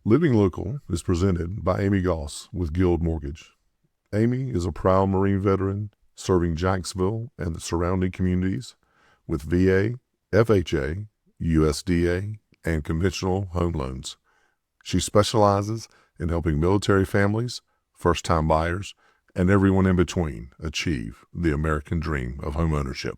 Living Local is presented by Amy Goss with Guild Mortgage. Amy is a proud Marine veteran serving Jacksonville and the surrounding communities with VA, FHA, USDA, and conventional home loans. She specializes in helping military families, first-time buyers, and everyone in between achieve the American dream of homeownership.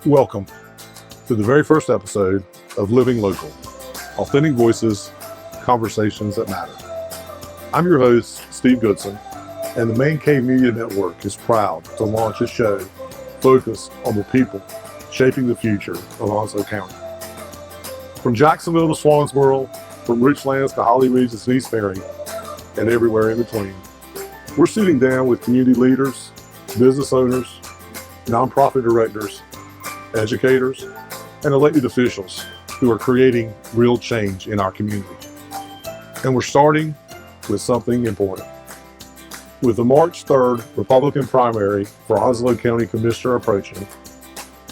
Welcome to the very first episode of Living Local, authentic voices, conversations that matter. I'm your host, Steve Goodson, and the Man Cave Media Network is proud to launch a show focused on the people shaping the future of Onslow County. From Jacksonville to Swansboro, from Richlands to Holly Regis and East Ferry, and everywhere in between, we're sitting down with community leaders, business owners, nonprofit directors, educators, and elected officials who are creating real change in our community. And we're starting with something important. With the March 3rd Republican primary for Onslow County Commissioner approaching,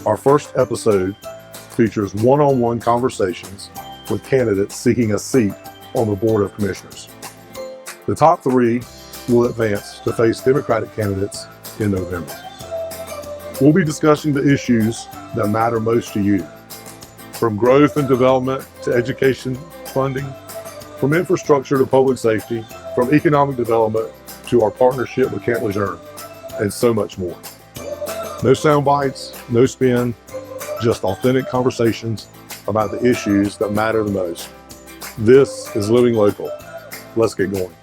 our first episode features one-on-one conversations with candidates seeking a seat on the Board of Commissioners. The top three will advance to face Democratic candidates in November. We'll be discussing the issues that matter most to you, from growth and development to education funding, from infrastructure to public safety, from economic development to our partnership with Camp Lejeune, and so much more. No sound bites, no spin, just authentic conversations about the issues that matter the most. This is Living Local. Let's get going.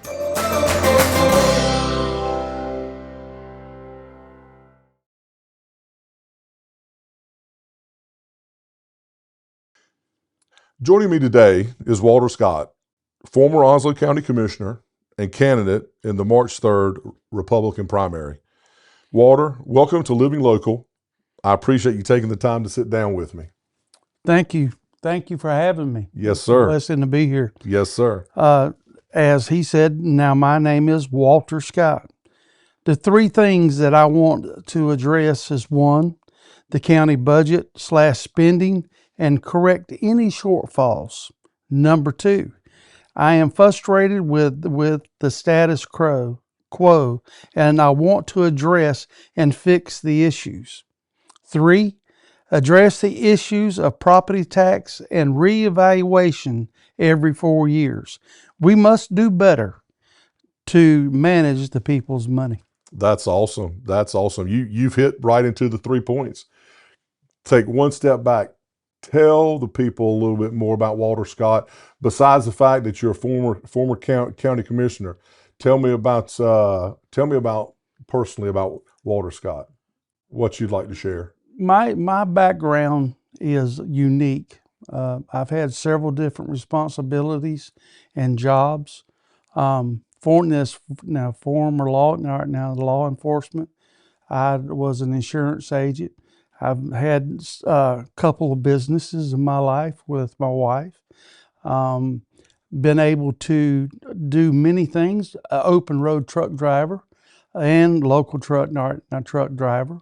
Joining me today is Walter Scott, former Onslow County Commissioner and candidate in the March 3rd Republican primary. Walter, welcome to Living Local. I appreciate you taking the time to sit down with me. Thank you. Thank you for having me. Yes, sir. It's a blessing to be here. Yes, sir. As he said, now my name is Walter Scott. The three things that I want to address is one, the county budget/spending and correct any shortfalls. Number two, I am frustrated with the status quo, and I want to address and fix the issues. Three, address the issues of property tax and reevaluation every 4 years. We must do better to manage the people's money. That's awesome. That's awesome. You've hit right into the 3 points. Take one step back. Tell the people a little bit more about Walter Scott. Besides the fact that you're a former county commissioner, tell me about personally about Walter Scott. What you'd like to share. My background is unique. I've had several different responsibilities and jobs. Former law enforcement. I was an insurance agent. I've had a couple of businesses in my life with my wife. Been able to do many things, open road truck driver and local truck driver.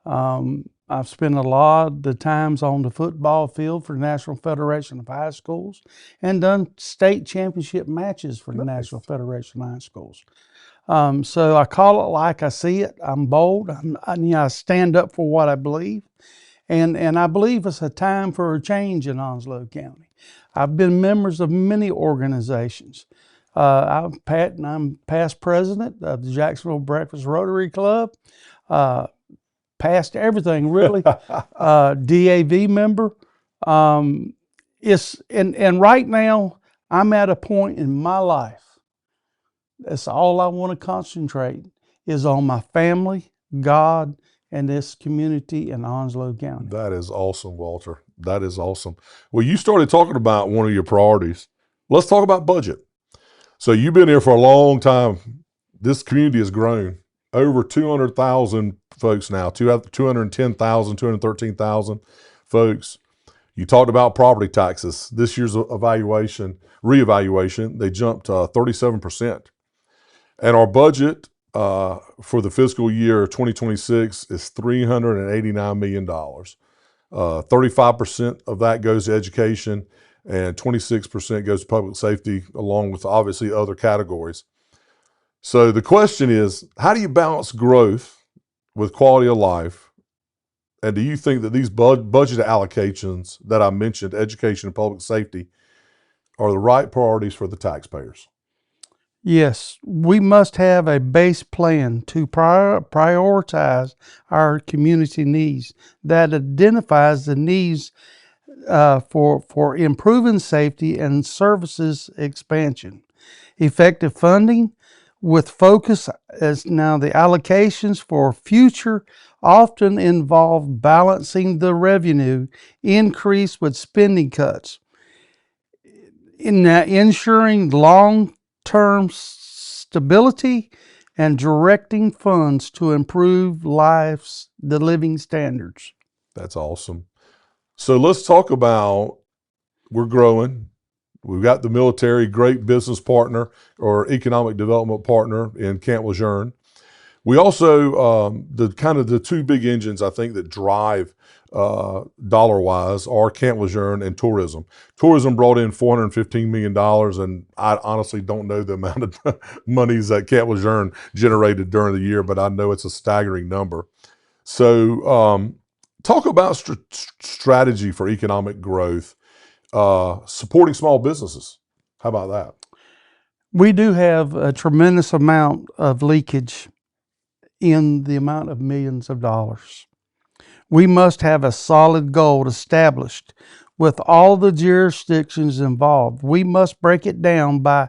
I've spent a lot of the times on the football field for the National Federation of High Schools and done state championship matches for the National Federation of High Schools. So I call it like I see it. I'm bold. I stand up for what I believe. And I believe it's a time for a change in Onslow County. I've been members of many organizations. I'm past president of the Jacksonville Breakfast Rotary Club, past everything really, DAV member, And right now I'm at a point in my life. That's all I want to concentrate is on my family, God, and this community in Onslow County. That is awesome, Walter. That is awesome. Well, you started talking about one of your priorities. Let's talk about budget. So you've been here for a long time. This community has grown over 200,000 folks now, 210,000, 213,000 folks. You talked about property taxes. This year's reevaluation, they jumped 37%. And our budget for the fiscal year 2026 is $389 million. 35% of that goes to education and 26% goes to public safety, along with obviously other categories. So the question is, how do you balance growth with quality of life? And do you think that these budget allocations that I mentioned, education and public safety, are the right priorities for the taxpayers? Yes, we must have a base plan to prioritize our community needs that identifies the needs for improving safety and services expansion. Effective funding with focus as now the allocations for future often involve balancing the revenue increase with spending cuts. In ensuring long-term stability and directing funds to improve the living standards. That's awesome. So let's talk about, we're growing. We've got the military, great business partner or economic development partner in Camp Lejeune. We also, the two big engines I think that drive dollar-wise are Camp Lejeune and tourism. Tourism brought in $415 million, and I honestly don't know the amount of monies that Camp Lejeune generated during the year, but I know it's a staggering number. So talk about strategy for economic growth, supporting small businesses. How about that? We do have a tremendous amount of leakage in the amount of millions of dollars. We must have a solid goal established with all the jurisdictions involved. We must break it down by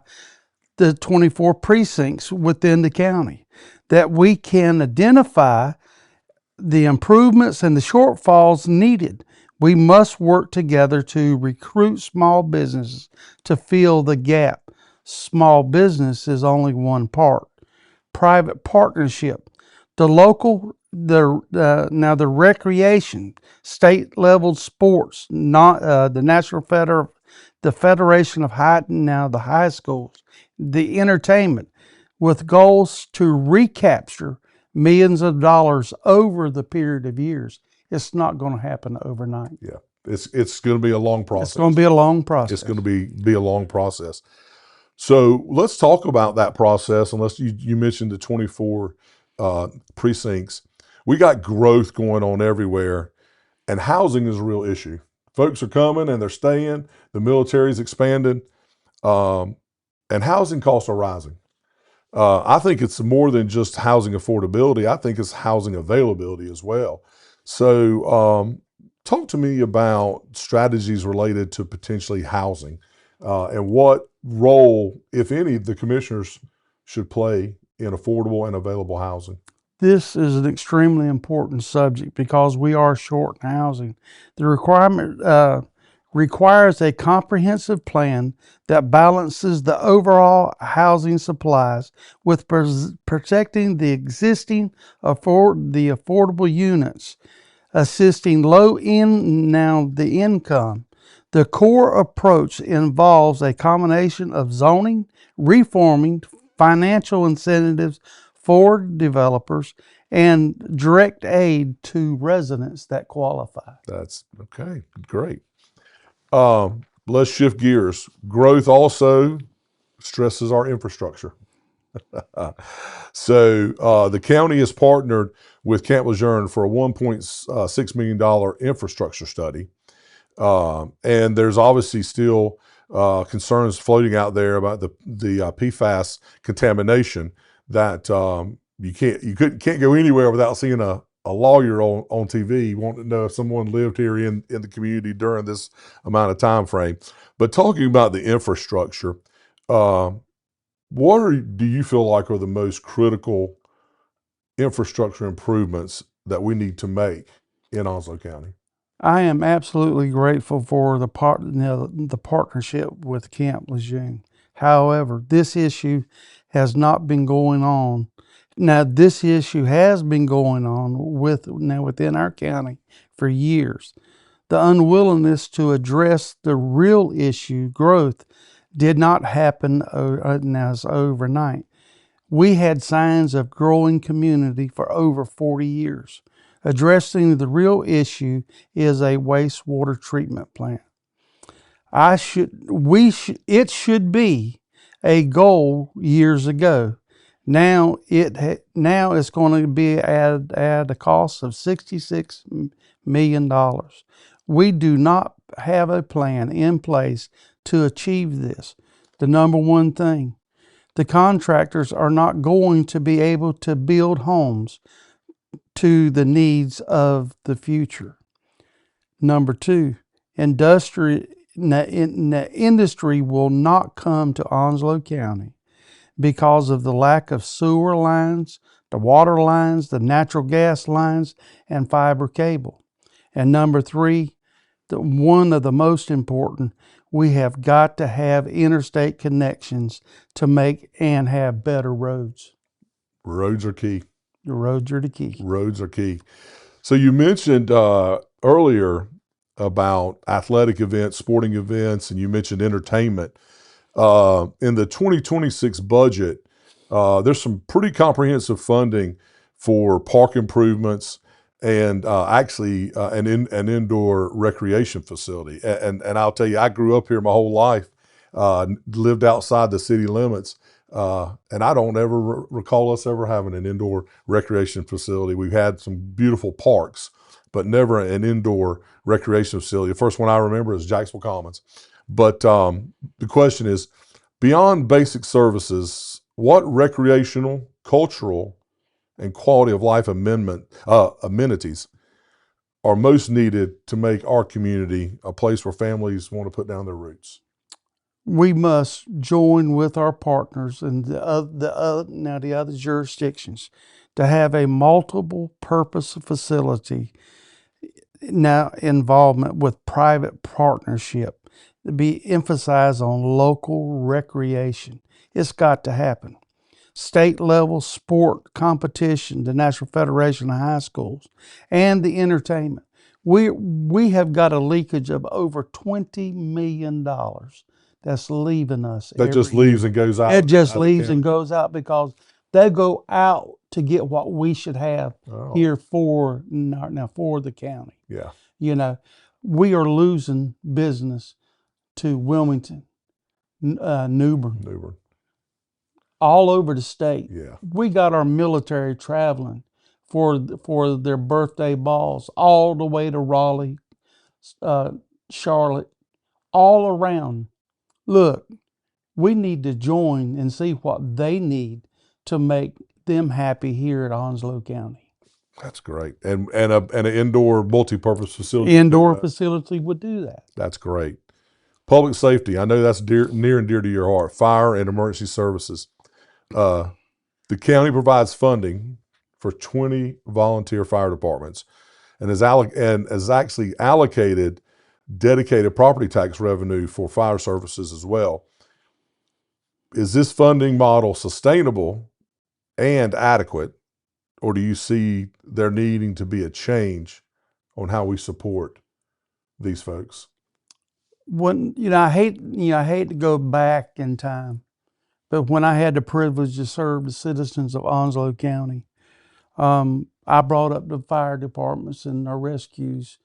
the 24 precincts within the county, that we can identify the improvements and the shortfalls needed. We must work together to recruit small businesses to fill the gap. Small business is only one part. Private partnership, the local, now the recreation, state level sports, not the the Federation of the high schools, the entertainment, with goals to recapture millions of dollars over the period of years. It's not going to happen overnight. Yeah, it's going to be a long process. It's going to be a long process. It's going to be a long process. So let's talk about that process. Unless you mentioned the 24 precincts, we got growth going on everywhere, and housing is a real issue. Folks are coming and they're staying. The military's expanded, and housing costs are rising. I think it's more than just housing affordability. I think it's housing availability as well. So talk to me about strategies related to potentially housing and what role, if any, the commissioners should play in affordable and available housing. This is an extremely important subject because we are short in housing. The requirement requires a comprehensive plan that balances the overall housing supplies with protecting the existing affordable units, assisting the income. The core approach involves a combination of zoning, reforming, financial incentives for developers, and direct aid to residents that qualify. That's okay. Great. Let's shift gears. Growth also stresses our infrastructure. So the county has partnered with Camp Lejeune for a $1.6 million infrastructure study. And there's obviously still concerns floating out there about the PFAS contamination that you can't go anywhere without seeing a a lawyer on TV wanting to know if someone lived here in the community during this amount of time frame. But talking about the infrastructure, uh, do you feel like are the most critical infrastructure improvements that we need to make in Onslow County? I am absolutely grateful for the partnership with Camp Lejeune. However, this issue has not been going on. Now, this issue has been going on within our county for years. The unwillingness to address the real issue, growth, did not happen as overnight. We had signs of growing community for over 40 years. Addressing the real issue is a wastewater treatment plant. It should be a goal years ago. Now it's going to be at a cost of $66 million. We do not have a plan in place to achieve this. The number one thing, the contractors are not going to be able to build homes to the needs of the future. Number two, industry will not come to Onslow County because of the lack of sewer lines, the water lines, the natural gas lines, and fiber cable. And number three, one of the most important, we have got to have interstate connections to make and have better roads. Roads are key. The roads are the key. Roads are key. So you mentioned earlier about athletic events, sporting events, and you mentioned entertainment. In the 2026 budget, there's some pretty comprehensive funding for park improvements and actually an indoor recreation facility. And I'll tell you, I grew up here my whole life, lived outside the city limits, and I don't ever recall us ever having an indoor recreation facility. We've had some beautiful parks, but never an indoor recreation facility. The first one I remember is Jacksonville Commons. But the question is, beyond basic services, what recreational, cultural, and quality of life amenities are most needed to make our community a place where families want to put down their roots? We must join with our partners and the other jurisdictions to have a multiple purpose facility now involvement with private partnership to be emphasized on local recreation. It's got to happen. State level sport competition, the National Federation of High Schools, and the entertainment. We have got a leakage of over $20 million that's leaving us. That just leaves and goes out. It just leaves and goes out because they go out to get what we should have here for the county. Yeah. You know, we are losing business to Wilmington, Newbern, all over the state. Yeah. We got our military traveling for their birthday balls all the way to Raleigh, Charlotte, all around. Look, we need to join and see what they need to make them happy here at Onslow County. That's great. And an indoor multi-purpose facility. Indoor facility would do that. That's great. Public safety. I know that's near and dear to your heart. Fire and emergency services. The county provides funding for 20 volunteer fire departments and has actually allocated dedicated property tax revenue for fire services as well. Is this funding model sustainable and adequate, or do you see there needing to be a change on how we support these folks? I hate to go back in time, but when I had the privilege to serve the citizens of Onslow County, I brought up the fire departments and our rescues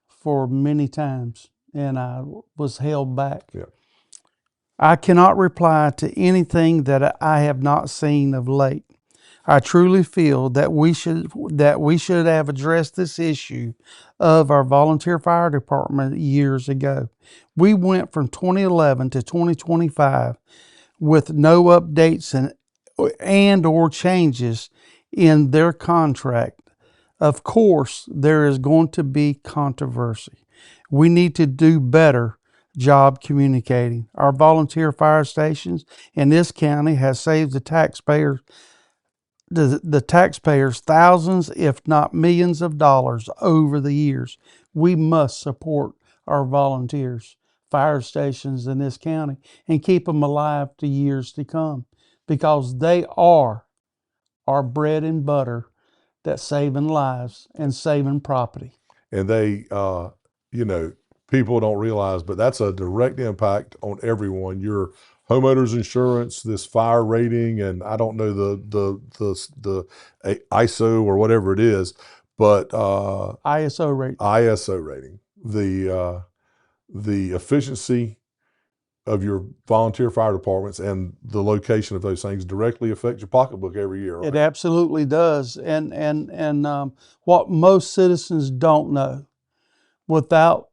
for many times, and I was held back. Yeah. I cannot reply to anything that I have not seen of late. I truly feel that we should have addressed this issue of our volunteer fire department years ago. We went from 2011 to 2025 with no updates and or changes in their contract Of course, there is going to be controversy. We need to do better job communicating. Our volunteer fire stations in this county has saved the taxpayers thousands, if not millions of dollars over the years. We must support our volunteers, fire stations in this county, and keep them alive to years to come, because they are our bread and butter that's saving lives and saving property. And they, you know, people don't realize, but that's a direct impact on everyone. Your homeowners insurance, this fire rating, and I don't know the ISO or whatever it is, but ISO rate. ISO rating, the efficiency of your volunteer fire departments and the location of those things directly affect your pocketbook every year, right? It absolutely does. And what most citizens don't know, without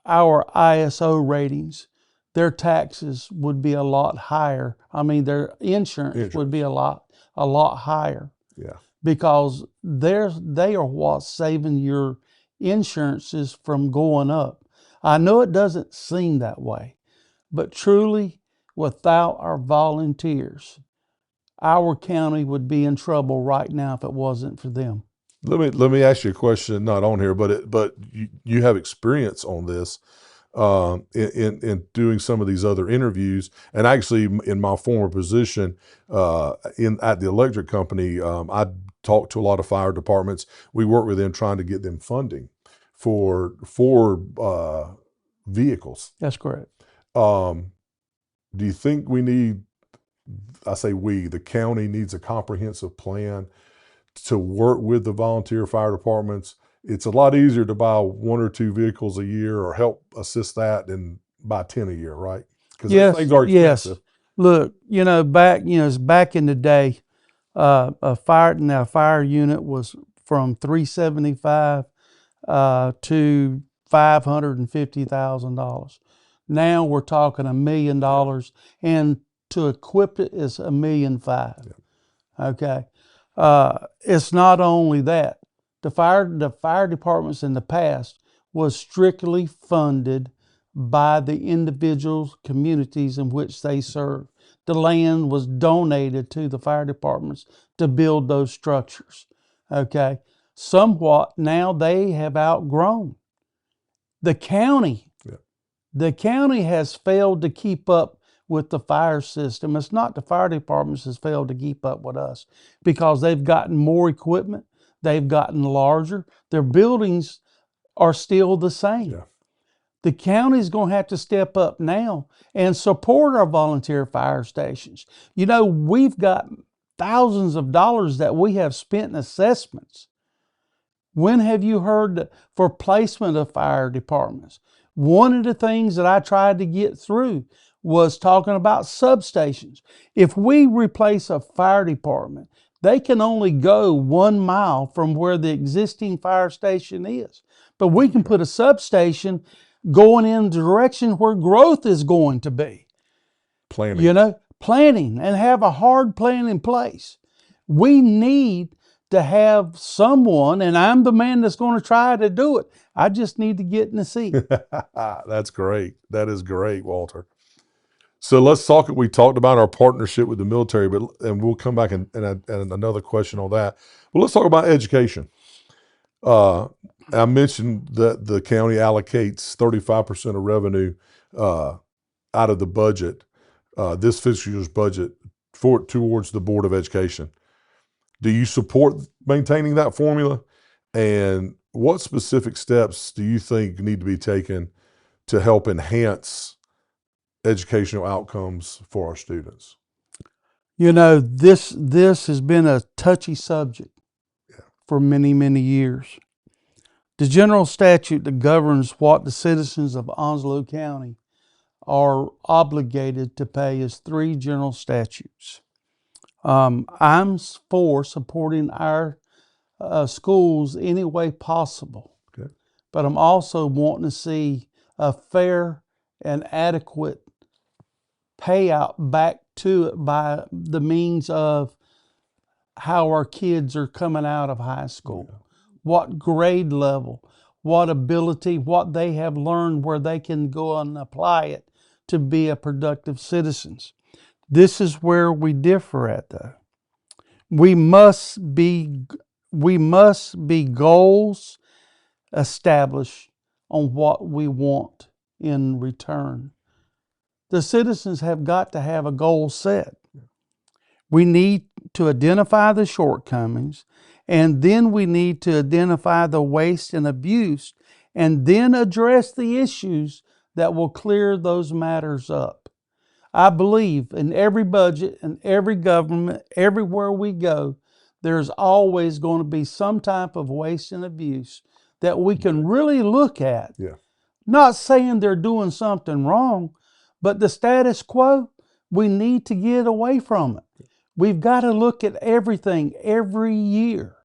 our ISO ratings, their taxes would be a lot higher. I mean, their insurance would be a lot higher, Yeah. because they are what's saving your insurances from going up. I know it doesn't seem that way, but truly, without our volunteers, our county would be in trouble right now if it wasn't for them. Let me ask you a question, not on here, but you have experience on this in doing some of these other interviews, and actually in my former position at the electric company, I talked to a lot of fire departments. We work with them trying to get them funding for vehicles. That's correct. Do you think we need? I say the county needs a comprehensive plan to work with the volunteer fire departments. It's a lot easier to buy 1 or 2 vehicles a year or help assist that than buy 10 a year, right? Because those things are expensive. Yes. Look, it's back in the day, a fire unit was from $375 to $550,000. Now we're talking $1 million, and to equip it is $1.5 million. Okay. It's not only that. The fire departments in the past was strictly funded by the individual communities in which they serve. The land was donated to the fire departments to build those structures. Okay. Somewhat now they have outgrown. The county has failed to keep up with the fire system. It's not the fire departments has failed to keep up with us, because they've gotten more equipment, they've gotten larger, their buildings are still the same. Yeah. The county's going to have to step up now and support our volunteer fire stations. We've got thousands of dollars that we have spent in assessments. When have you heard for placement of fire departments? One of the things that I tried to get through was talking about substations. If we replace a fire department, they can only go 1 mile from where the existing fire station is. But we can put a substation going in the direction where growth is going to be. Planning and have a hard plan in place. We need to have someone, and I'm the man that's going to try to do it. I just need to get in the seat. That's great. That is great, Walter. So let's talk. We talked about our partnership with the military, and we'll come back and another question on that. But let's talk about education. I mentioned that the county allocates 35% of revenue out of the budget, this fiscal year's budget, towards the Board of Education. Do you support maintaining that formula? And what specific steps do you think need to be taken to help enhance educational outcomes for our students? This has been a touchy subject for many, many years. The general statute that governs what the citizens of Onslow County are obligated to pay is 3 general statutes. I'm for supporting our schools any way possible, but I'm also wanting to see a fair and adequate payout back to it by the means of how our kids are coming out of high school. what grade level, what ability, what they have learned, where they can go and apply it to be a productive citizens. This is where we differ at, though. We must be goals established on what we want in return. The citizens have got to have a goal set. We need to identify the shortcomings, and then we need to identify the waste and abuse, and then address the issues that will clear those matters up. I believe in every budget and every government, everywhere we go, there's always going to be some type of waste and abuse that we can really look at. Yeah. Not saying they're doing something wrong, but the status quo, we need to get away from it. We've got to look at everything every year,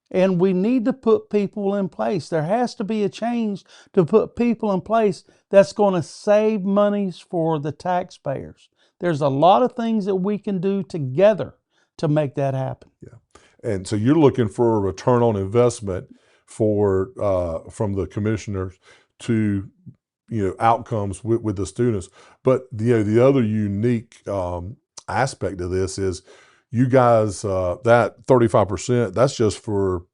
and we need to put people in place. There has to be a change to put people in place that's going to save monies for the taxpayers. There's a lot of things that we can do together to make that happen. Yeah. And so you're looking for a return on investment for from the commissioners to outcomes with the students. But the other unique aspect of this is you guys, that 35%, that's just for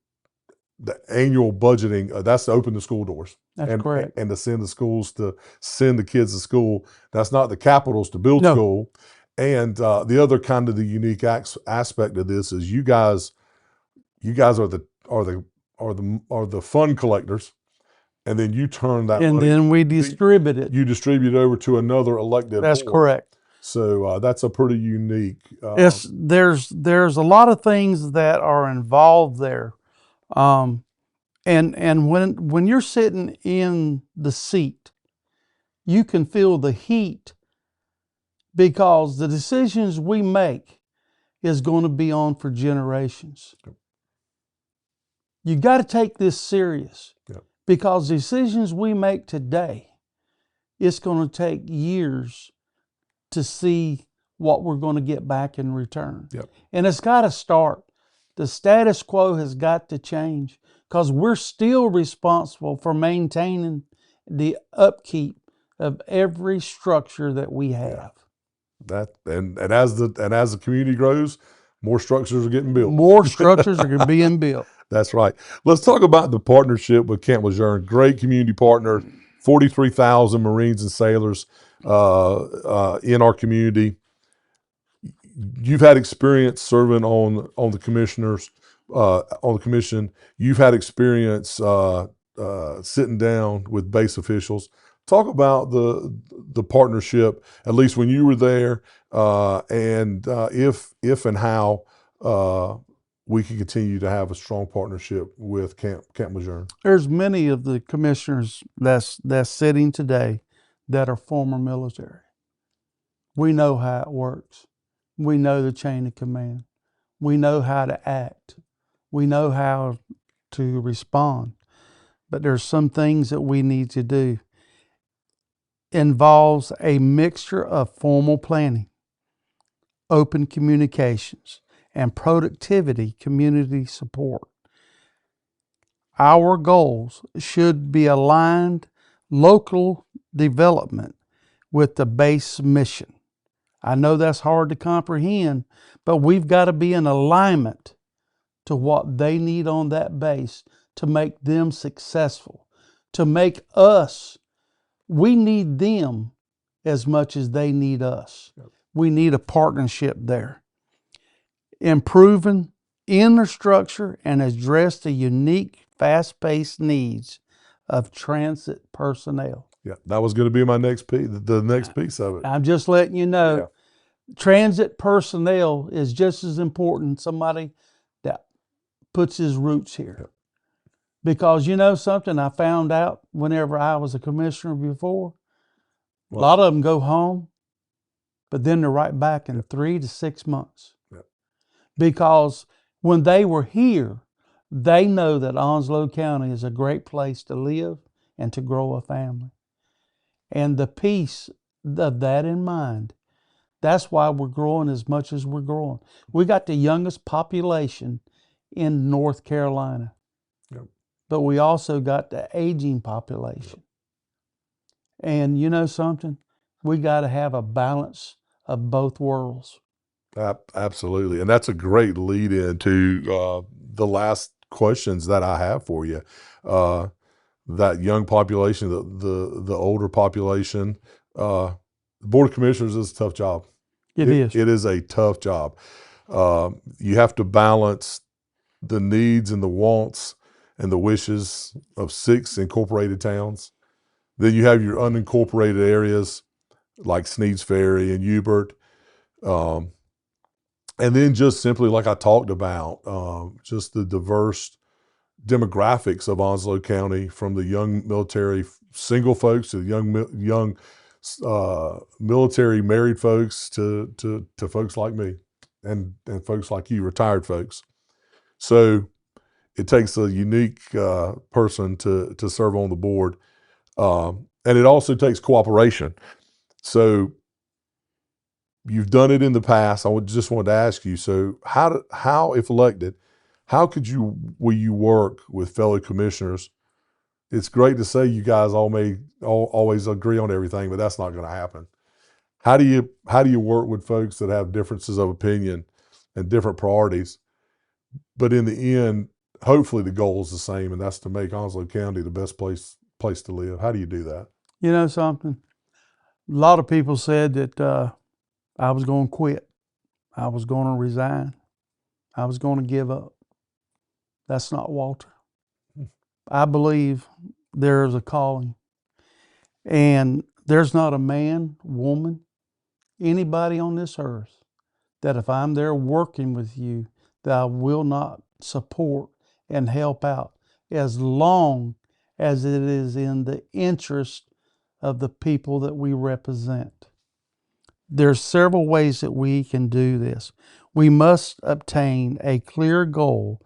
the annual budgeting. That's to open the school doors. That's correct. And to send the kids to school. That's not the capitals to build school. And the other kind of the unique aspect of this is you guys are the fund collectors. And then you turn that and money, then we distribute it. You distribute it over to another elected That's board. correct. So that's a pretty unique. Yes, there's a lot of things that are involved there, and when you're sitting in the seat, you can feel the heat because the decisions we make is going to be on for generations. You got to take this serious. Yep. Because decisions we make today, it's going to take years to see what we're going to get back in return. Yep. And it's got to start. The status quo has got to change because we're still responsible for maintaining the upkeep of every structure that we have. And as the community grows, more structures are getting built. More structures are being built. That's right. Let's talk about the partnership with Camp Lejeune. Great community partner, 43,000 Marines and sailors in our community. You've had experience serving on the commissioners, on the commission. You've had experience sitting down with base officials. Talk about the partnership, at least when you were there, and if and how we can continue to have a strong partnership with Camp Lejeune. There's many of the commissioners that's sitting today that are former military. We know how it works. We know the chain of command. We know how to act. We know how to respond. But there's some things that we need to do. Involves a mixture of formal planning, open communications, and productivity community support. Our goals should be aligned local development with the base mission. I know that's hard to comprehend, but we've got to be in alignment to what they need on that base to make them successful, to make us. We need them as much as they need us. Yep. We need a partnership there. Improving infrastructure and address the unique, fast-paced needs of transit personnel. Yeah, that was going to be my next piece, the next piece of it. I'm just letting you know, transit personnel is just as important as somebody that puts his roots here. Yep. Because you know something I found out whenever I was a commissioner before? A lot of them go home, but then they're right back in 3 to 6 months. Yep. Because when they were here, they know that Onslow County is a great place to live and to grow a family. And the piece of that in mind, that's why we're growing as much as we're growing. We got the youngest population in North Carolina. Yep. but we also got the aging population. And you know something? We got to have a balance of both worlds. Absolutely. And that's a great lead into the last questions that I have for you. That young population, the older population, the Board of Commissioners is a tough job. It is. It is a tough job. You have to balance the needs and the wants and the wishes of 6 incorporated towns. Then you have your unincorporated areas like Sneads Ferry and Hubert. And then just simply like I talked about, just the diverse demographics of Onslow County, from the young military single folks to young military married folks to folks like me and folks like you, retired folks. So it takes a unique person to serve on the board, and it also takes cooperation. So you've done it in the past. I just wanted to ask you, so how if elected, how will you work with fellow commissioners? It's great to say you guys always agree on everything, but that's not going to happen. How do you work with folks that have differences of opinion and different priorities, but in the end, hopefully the goal is the same, and that's to make Onslow County the best place to live? How do you do that? You know something? A lot of people said that I was going to quit. I was going to resign. I was going to give up. That's not Walter. I believe there is a calling. And there's not a man, woman, anybody on this earth that if I'm there working with you, that I will not support and help out, as long as it is in the interest of the people that we represent. There's several ways that we can do this. We must obtain a clear goal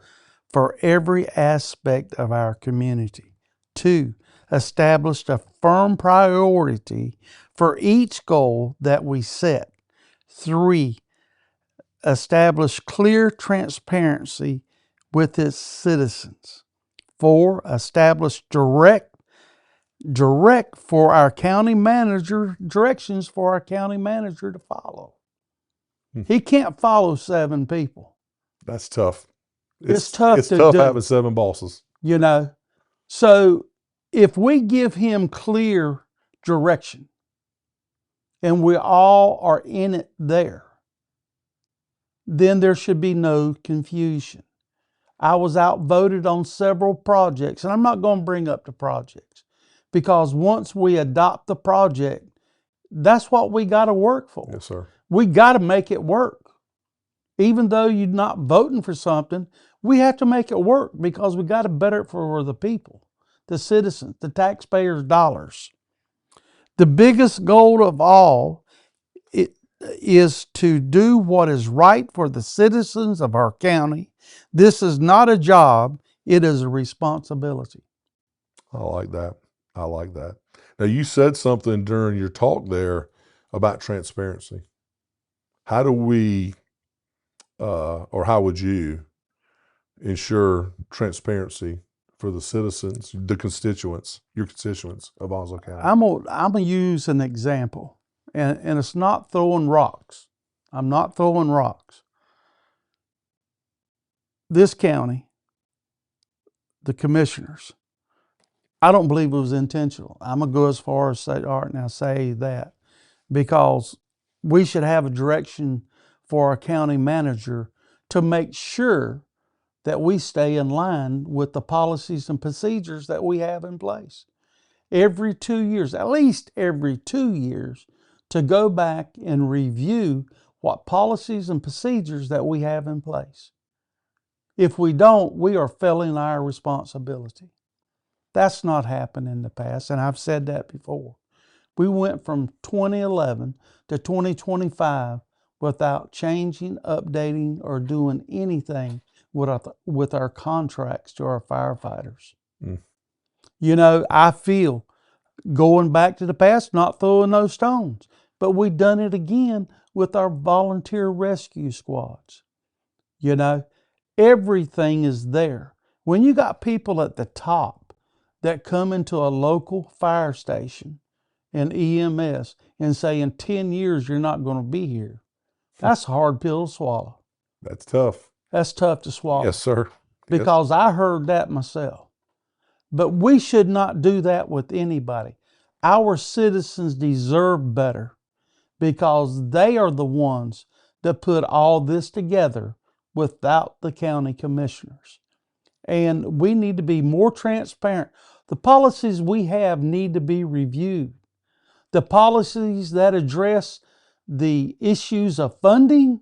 for every aspect of our community. 2, establish a firm priority for each goal that we set. 3, establish clear transparency with its citizens. 4, establish for our county manager, directions for our county manager to follow. He can't follow 7 people. That's tough. It's tough It's to tough do. having 7 bosses. You know, so if we give him clear direction and we all are in it there, then there should be no confusion. I was outvoted on several projects, and I'm not going to bring up the projects, because once we adopt the project, that's what we got to work for. Yes, sir. We got to make it work. Even though you're not voting for something, we have to make it work, because we got to better it for the people, the citizens, the taxpayers' dollars. The biggest goal of all is to do what is right for the citizens of our county. This is not a job, it is a responsibility. I like that. I like that. Now, you said something during your talk there about transparency. How do we, or how would you ensure transparency for the citizens, the constituents, your constituents of Onslow County? I'm gonna use an example, and it's not throwing rocks. I'm not throwing rocks. This county, the commissioners, I don't believe it was intentional. I'm gonna go as far as say, all right, now say that, because we should have a direction for our county manager to make sure that we stay in line with the policies and procedures that we have in place. Every 2 years, at least every 2 years, to go back and review what policies and procedures that we have in place. If we don't, we are failing our responsibility. That's not happened in the past, and I've said that before. We went from 2011 to 2025 without changing, updating, or doing anything with our contracts to our firefighters. You know, I feel, going back to the past, not throwing no stones, but we've done it again with our volunteer rescue squads. You know, everything is there. When you got people at the top that come into a local fire station and EMS and say in 10 years you're not going to be here, that's a hard pill to swallow. That's tough. That's tough to swallow. Yes, sir. Because I heard that myself. But we should not do that with anybody. Our citizens deserve better because they are the ones that put all this together without the county commissioners. And we need to be more transparent. The policies we have need to be reviewed. The policies that address the issues of funding,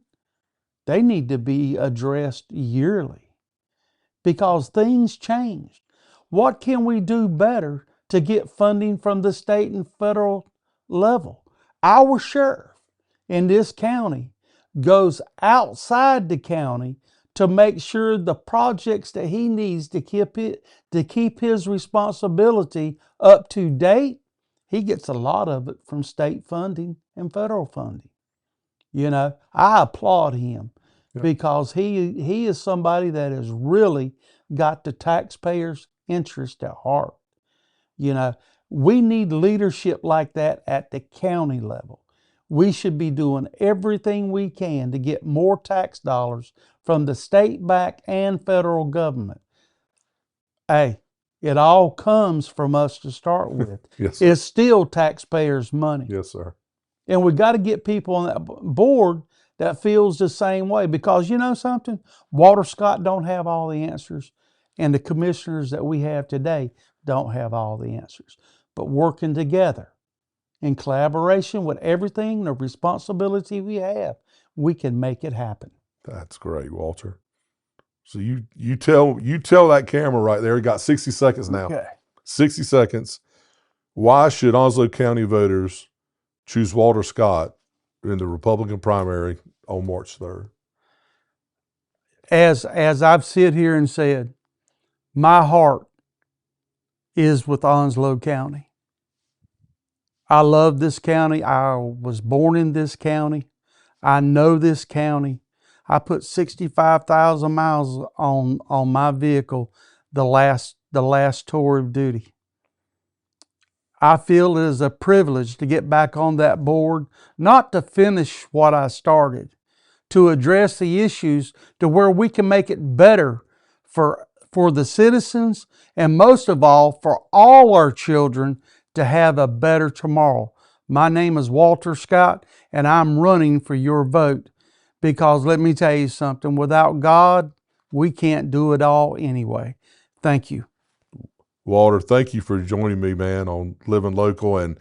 they need to be addressed yearly because things change. What can we do better to get funding from the state and federal level? Our sheriff in this county goes outside the county to make sure the projects that he needs to keep his responsibility up to date, he gets a lot of it from state funding and federal funding. You know, I applaud him because he is somebody that has really got the taxpayers' interest at heart. You know, we need leadership like that at the county level. We should be doing everything we can to get more tax dollars from the state back and federal government. Hey, it all comes from us to start with. Yes, sir. It's still taxpayers' money. Yes, sir. And we got to get people on that board that feels the same way because you know something? Walter Scott don't have all the answers, and the commissioners that we have today don't have all the answers. But working together in collaboration with everything, the responsibility we have, we can make it happen. That's great, Walter. So you tell that camera right there, you got 60 seconds now. Okay. 60 seconds. Why should Onslow County voters choose Walter Scott in the Republican primary on March 3rd? As I've sit here and said, my heart is with Onslow County. I love this county. I was born in this county. I know this county. I put 65,000 miles on my vehicle the last tour of duty. I feel it is a privilege to get back on that board, not to finish what I started, to address the issues to where we can make it better for the citizens and most of all for all our children to have a better tomorrow. My name is Walter Scott and I'm running for your vote because let me tell you something, without God, we can't do it all anyway. Thank you. Walter, thank you for joining me, man, on Living Local and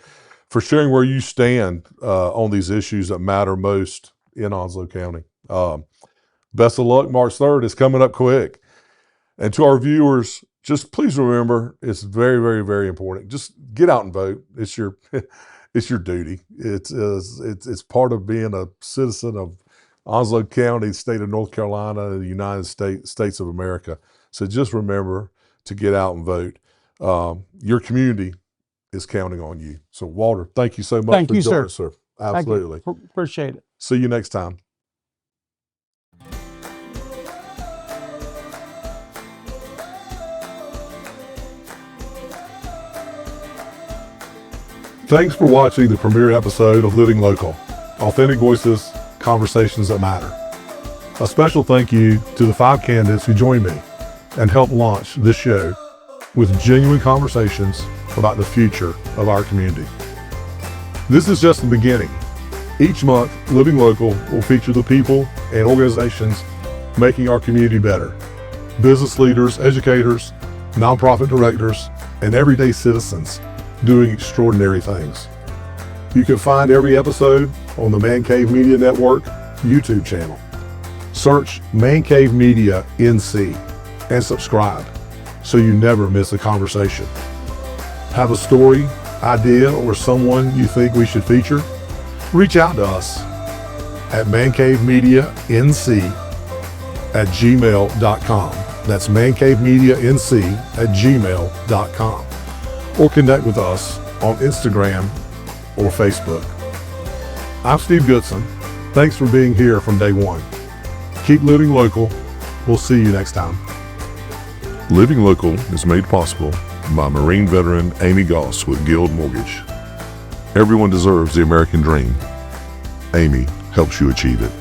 for sharing where you stand on these issues that matter most in Onslow County. Best of luck. March 3rd is coming up quick. And to our viewers, just please remember, it's very, very, very important. Just get out and vote. It's your duty. It's part of being a citizen of Onslow County, state of North Carolina, the United States of America. So just remember to get out and vote. Your community is counting on you. So Walter, thank you so much for joining us, sir. Absolutely. Appreciate it. See you next time. Thanks for watching the premiere episode of Living Local, Authentic Voices, Conversations that Matter. A special thank you to the 5 candidates who joined me and helped launch this show with genuine conversations about the future of our community. This is just the beginning. Each month, Living Local will feature the people and organizations making our community better. Business leaders, educators, nonprofit directors, and everyday citizens doing extraordinary things. You can find every episode on the Man Cave Media Network YouTube channel. Search Man Cave Media NC and subscribe so you never miss a conversation. Have a story, idea, or someone you think we should feature? Reach out to us at mancavemedianc@gmail.com. That's mancavemedianc@gmail.com. Or connect with us on Instagram or Facebook. I'm Steve Goodson. Thanks for being here from day one. Keep living local. We'll see you next time. Living Local is made possible by Marine veteran Amy Goss with Guild Mortgage. Everyone deserves the American dream. Amy helps you achieve it.